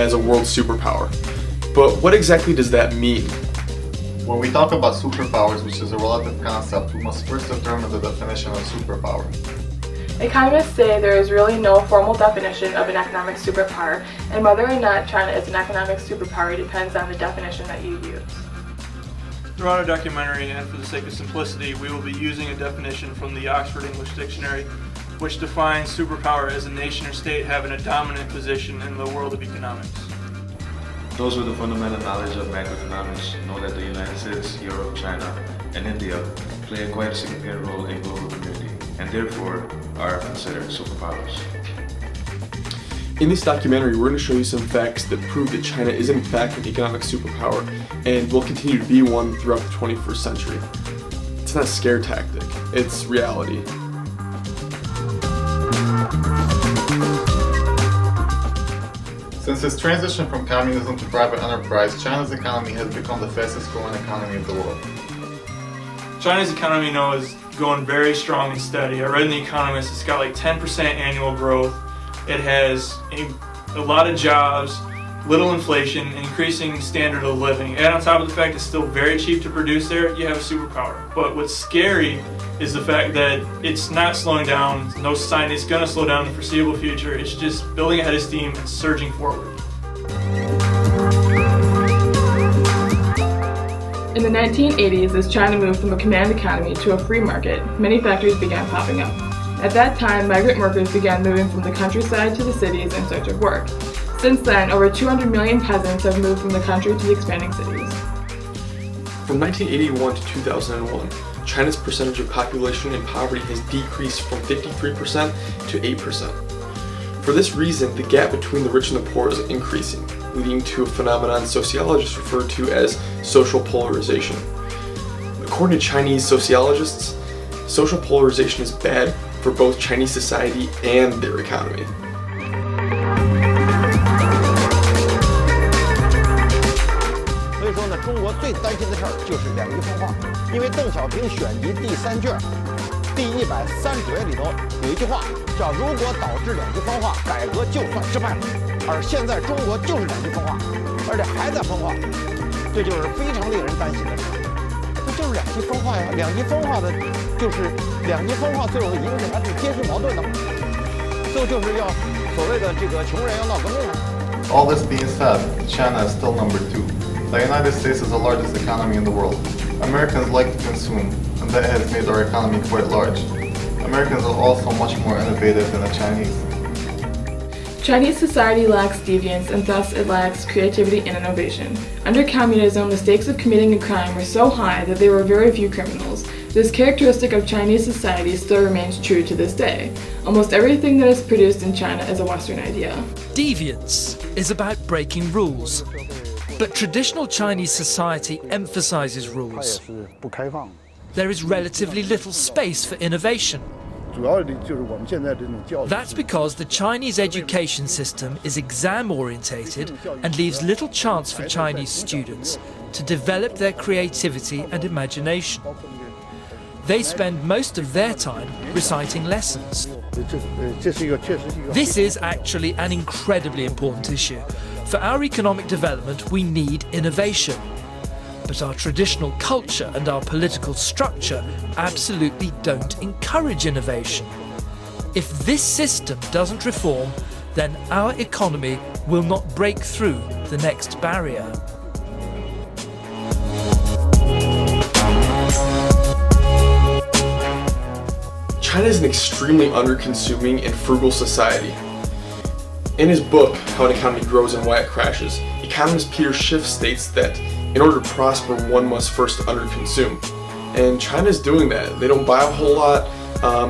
as a world superpower. But what exactly does that mean? When we talk about superpowers, which is a relative concept, we must first determine the definition of superpower. Economists say there is really no formal definition of an economic superpower, and whether or not China is an economic superpower depends on the definition that you use. Throughout our documentary, and for the sake of simplicity, we will be using a definition from the Oxford English Dictionary, which defines superpower as a nation or state having a dominant position in the world of economics. Those with the fundamental knowledge of macroeconomics know that the United States, Europe, China, and India play a quite significant role in global community, and therefore are considered superpowers. In this documentary, we're going to show you some facts that prove that China is in fact an economic superpower and will continue to be one throughout the 21st century. It's not a scare tactic, it's reality. Since its transition from communism to private enterprise, China's economy has become the fastest growing economy of the world. China's economy is going very strong and steady. I read in The Economist it's got like 10% annual growth. It has a lot of jobs, little inflation, increasing standard of living. And on top of the fact it's still very cheap to produce there, you have a superpower. But what's scary is the fact that it's not slowing down. No sign it's going to slow down in the foreseeable future. It's just building ahead of steam and surging forward. In the 1980s, as China moved from a command economy to a free market, many factories began popping up. At that time, migrant workers began moving from the countryside to the cities in search of work. Since then, over 200 million peasants have moved from the country to the expanding cities. From 1981 to 2001, China's percentage of population in poverty has decreased from 53% to 8%. For this reason, the gap between the rich and the poor is increasing, leading to a phenomenon sociologists refer to as social polarization. According to Chinese sociologists, social polarization is bad for both Chinese society and their economy. So 中国最担心的事儿就是两极分化，因为邓小平选集第3卷第139页里头有一句话叫“如果导致两极分化，改革就算失败了”，而现在中国就是两极分化，而且还在分化，这就是非常令人担心的事。这就是两极分化呀，两极分化的就是两极分化最后引起它是阶级矛盾的嘛，最后就是要所谓的这个穷人要闹革命嘛。All this being said, China is still number 2. The United States is the largest economy in the world. Americans like to consume, and that has made our economy quite large. Americans are also much more innovative than the Chinese. Chinese society lacks deviance, and thus it lacks creativity and innovation. Under communism, the stakes of committing a crime were so high that there were very few criminals. This characteristic of Chinese society still remains true to this day. Almost everything that is produced in China is a Western idea. Deviance is about breaking rules. But traditional Chinese society emphasizes rules. There is relatively little space for innovation. That's because the Chinese education system is exam-orientated and leaves little chance for Chinese students to develop their creativity and imagination. They spend most of their time reciting lessons. This is actually an incredibly important issue. For our economic development, we need innovation. But our traditional culture and our political structure absolutely don't encourage innovation. If this system doesn't reform, then our economy will not break through the next barrier. China is an extremely under-consuming and frugal society. In his book, How an Economy Grows and Why It Crashes, economist Peter Schiff states that in order to prosper, one must first underconsume. And China's doing that. They don't buy a whole lot,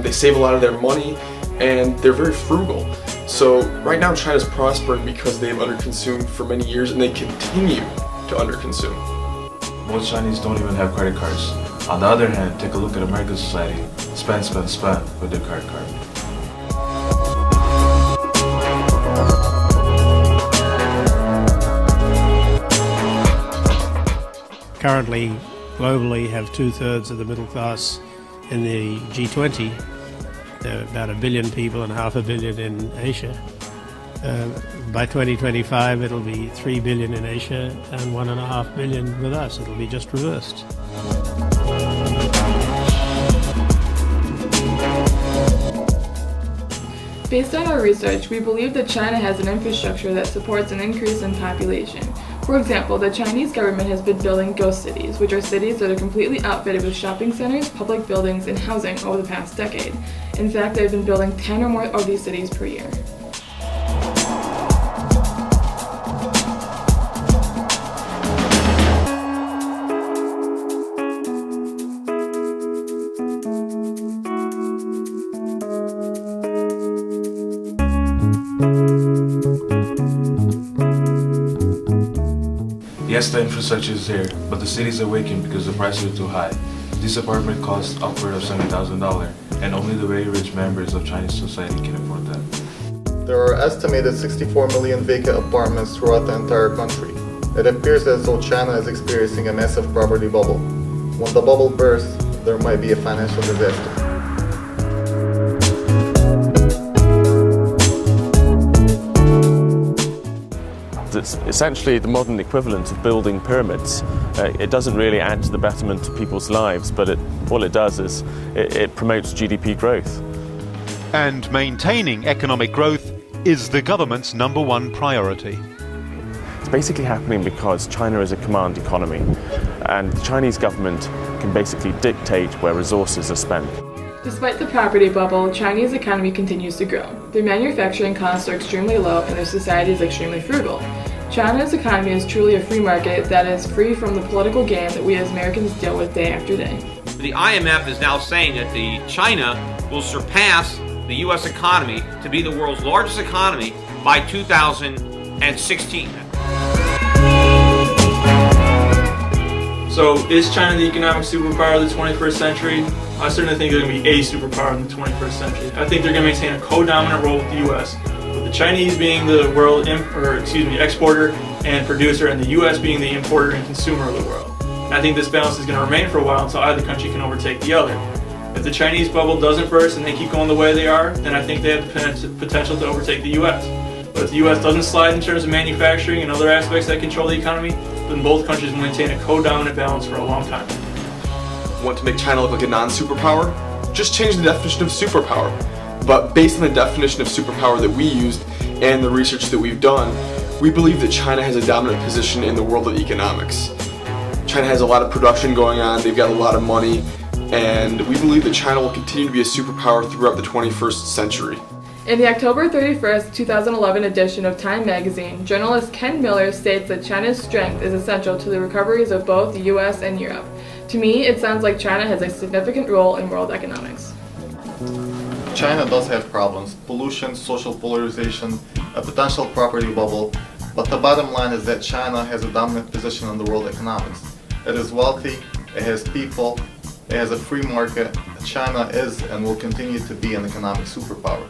they save a lot of their money, and they're very frugal. So right now China's prospering because they've underconsumed for many years, and they continue to underconsume. Most Chinese don't even have credit cards. On the other hand, take a look at American society. Spend with their credit card. Currently, globally, have 2/3 of the middle class in the G20. There are about 1 billion people and 500 million in Asia. By 2025, it'll be 3 billion in Asia and 1.5 billion with us. It'll be just reversed. Based on our research, we believe that China has an infrastructure that supports an increase in population. For example, the Chinese government has been building ghost cities, which are cities that are completely outfitted with shopping centers, public buildings, and housing over the past decade. In fact, they've been building 10 or more of these cities per year. Yes, the infrastructure is there, but the cities are weakened because the prices are too high. These apartments cost upward of $70,000, and only the very rich members of Chinese society can afford them. There are estimated 64 million vacant apartments throughout the entire country. It appears as though China is experiencing a massive property bubble. When the bubble bursts, there might be a financial disaster. It's essentially the modern equivalent of building pyramids. It doesn't really add to the betterment of people's lives, but all it does is it promotes GDP growth. And maintaining economic growth is the government's #1 priority. It's basically happening because China is a command economy, and the Chinese government can basically dictate where resources are spent. Despite the property bubble, Chinese economy continues to grow. Their manufacturing costs are extremely low and their society is extremely frugal. China's economy is truly a free market that is free from the political game that we as Americans deal with day after day. The IMF is now saying that China will surpass the U.S. economy to be the world's largest economy by 2016. So is China the economic superpower of the 21st century? I certainly think they're going to be a superpower in the 21st century. I think they're going to maintain a co-dominant role with the U.S., with the Chinese being the world exporter and producer, and the U.S. being the importer and consumer of the world. And I think this balance is going to remain for a while until either country can overtake the other. If the Chinese bubble doesn't burst and they keep going the way they are, then I think they have the potential to overtake the U.S. But if the U.S. doesn't slide in terms of manufacturing and other aspects that control the economy, then both countries will maintain a co-dominant balance for a long time. Want to make China look like a non-superpower? Just change the definition of superpower. But based on the definition of superpower that we used and the research that we've done, we believe that China has a dominant position in the world of economics. China has a lot of production going on, they've got a lot of money, and we believe that China will continue to be a superpower throughout the 21st century. In the October 31st, 2011 edition of Time magazine, journalist Ken Miller states that China's strength is essential to the recoveries of both the US and Europe. To me, it sounds like China has a significant role in world economics. China does have problems: pollution, social polarization, a potential property bubble, but the bottom line is that China has a dominant position in the world economics. It is wealthy, it has people, it has a free market. China is and will continue to be an economic superpower.